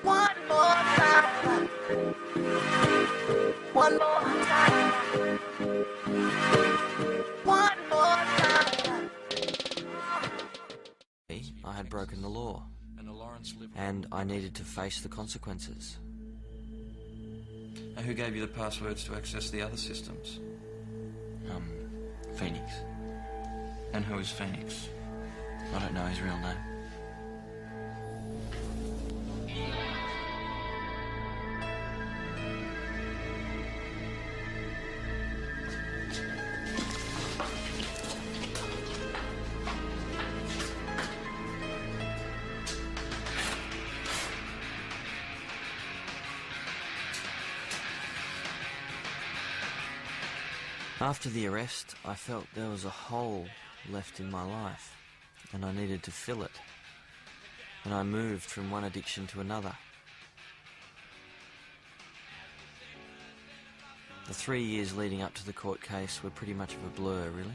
One more time. One more time. One more time. I had broken the law, and I needed to face the consequences. And who gave you the passwords to access the other systems? Phoenix. And who is Phoenix? I don't know his real name. After the arrest, I felt there was a hole left in my life, and I needed to fill it. And I moved from one addiction to another. The 3 years leading up to the court case were pretty much of a blur, really.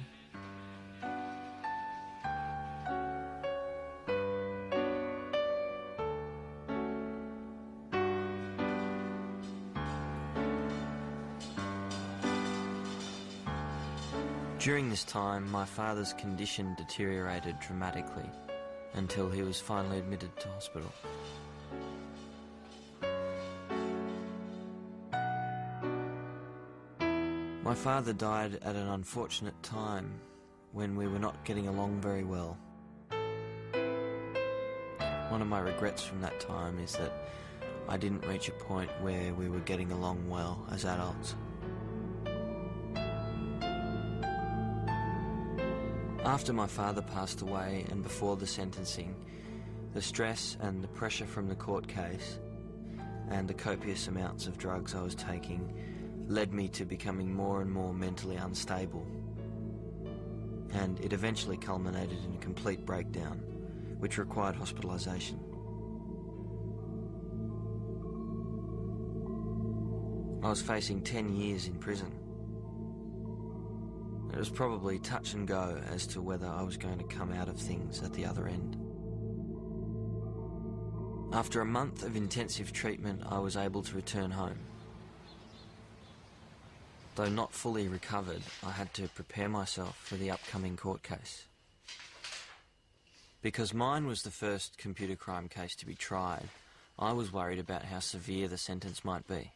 During this time, my father's condition deteriorated dramatically until he was finally admitted to hospital. My father died at an unfortunate time when we were not getting along very well. One of my regrets from that time is that I didn't reach a point where we were getting along well as adults. After my father passed away and before the sentencing, the stress and the pressure from the court case and the copious amounts of drugs I was taking led me to becoming more and more mentally unstable. And it eventually culminated in a complete breakdown, which required hospitalisation. I was facing 10 years in prison. It was probably touch and go as to whether I was going to come out of things at the other end. After a month of intensive treatment, I was able to return home. Though not fully recovered, I had to prepare myself for the upcoming court case. Because mine was the first computer crime case to be tried, I was worried about how severe the sentence might be.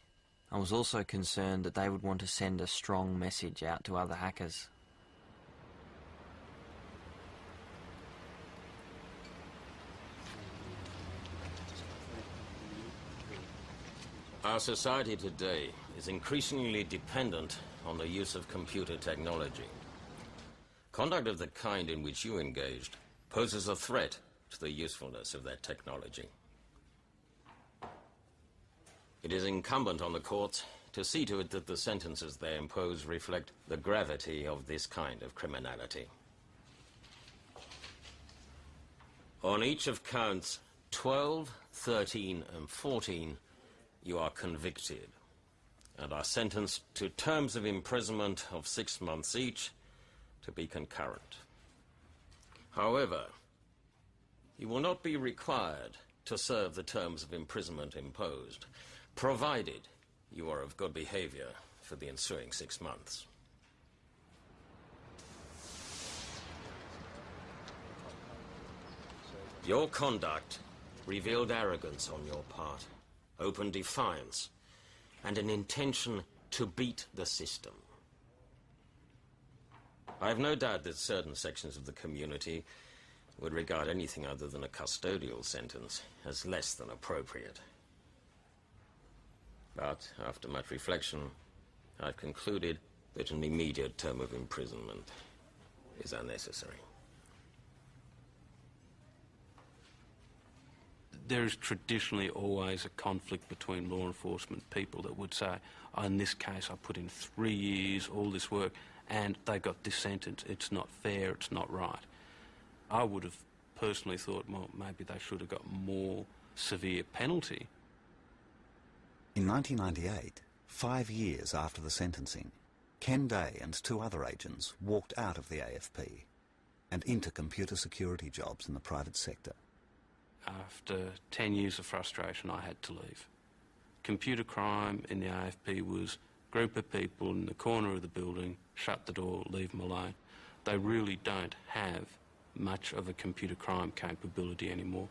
I was also concerned that they would want to send a strong message out to other hackers. Our society today is increasingly dependent on the use of computer technology. Conduct of the kind in which you engaged poses a threat to the usefulness of that technology. It is incumbent on the courts to see to it that the sentences they impose reflect the gravity of this kind of criminality. On each of counts 12, 13, and 14, you are convicted and are sentenced to terms of imprisonment of 6 months each, to be concurrent. However, you will not be required to serve the terms of imprisonment imposed, provided you are of good behavior for the ensuing 6 months. Your conduct revealed arrogance on your part, open defiance, and an intention to beat the system. I have no doubt that certain sections of the community would regard anything other than a custodial sentence as less than appropriate. But, after much reflection, I've concluded that an immediate term of imprisonment is unnecessary. There is traditionally always a conflict between law enforcement people that would say, oh, in this case I put in 3 years, all this work, and they got this sentence. It's not fair, it's not right. I would have personally thought, well, maybe they should have got more severe penalty. In 1998, 5 years after the sentencing, Ken Day and 2 other agents walked out of the AFP and into computer security jobs in the private sector. After 10 years of frustration, I had to leave. Computer crime in the AFP was a group of people in the corner of the building, shut the door, leave them alone. They really don't have much of a computer crime capability anymore.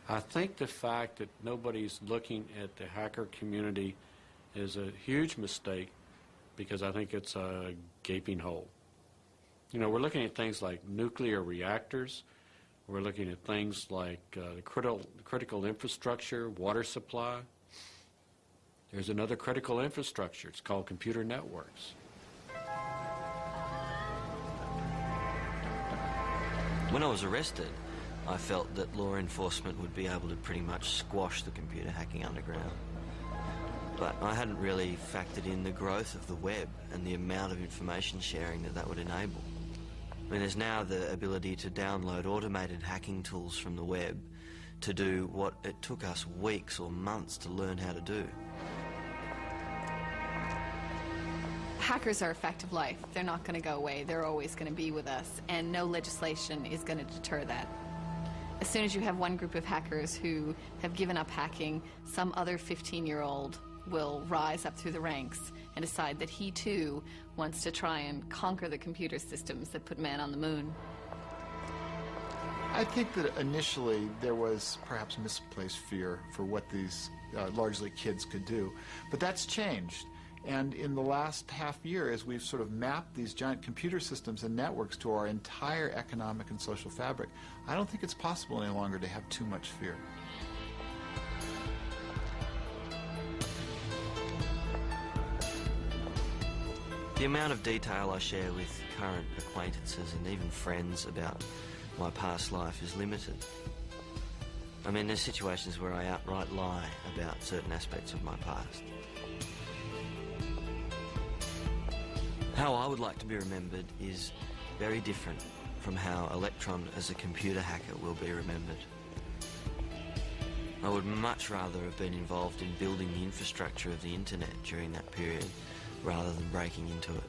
I think the fact that nobody's looking at the hacker community is a huge mistake, because I think it's a gaping hole. You know, we're looking at things like nuclear reactors. We're looking at things like the critical infrastructure, water supply. There's another critical infrastructure. It's called computer networks. When I was arrested, I felt that law enforcement would be able to pretty much squash the computer hacking underground. But I hadn't really factored in the growth of the web and the amount of information sharing that would enable. I mean, there's now the ability to download automated hacking tools from the web to do what it took us weeks or months to learn how to do. Hackers are a fact of life. They're not going to go away. They're always going to be with us, and no legislation is going to deter that. As soon as you have one group of hackers who have given up hacking, some other 15-year-old will rise up through the ranks and decide that he too wants to try and conquer the computer systems that put man on the moon. I think that initially there was perhaps misplaced fear for what these largely kids could do, but that's changed. And in the last half year, as we've sort of mapped these giant computer systems and networks to our entire economic and social fabric, I don't think it's possible any longer to have too much fear. The amount of detail I share with current acquaintances and even friends about my past life is limited. I mean, there's situations where I outright lie about certain aspects of my past. How I would like to be remembered is very different from how Electron as a computer hacker will be remembered. I would much rather have been involved in building the infrastructure of the internet during that period rather than breaking into it.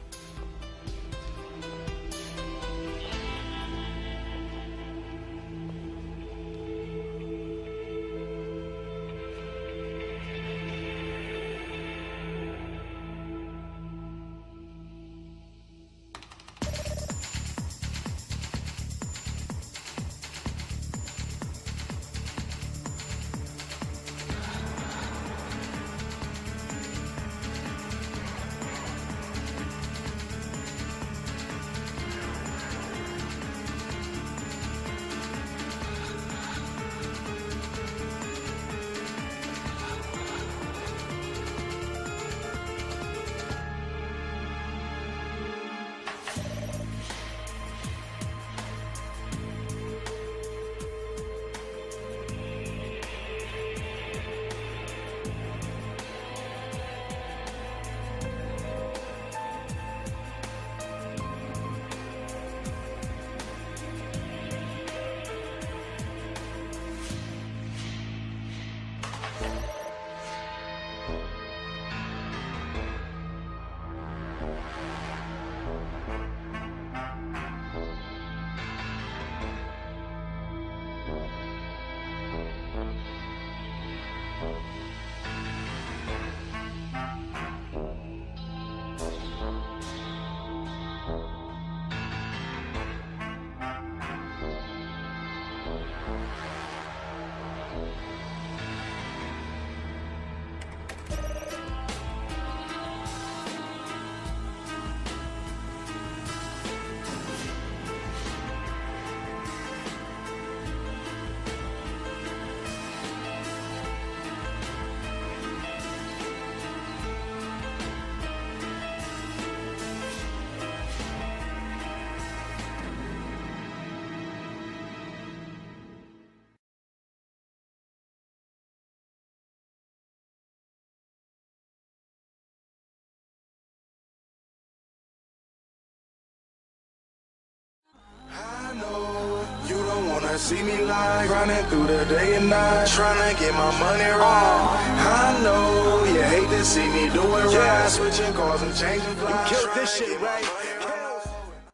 You don't wanna see me live, running through the day and night, trying to get my money right. I know you hate to see me do it right, switching cars and changing flights. You killed this shit, right?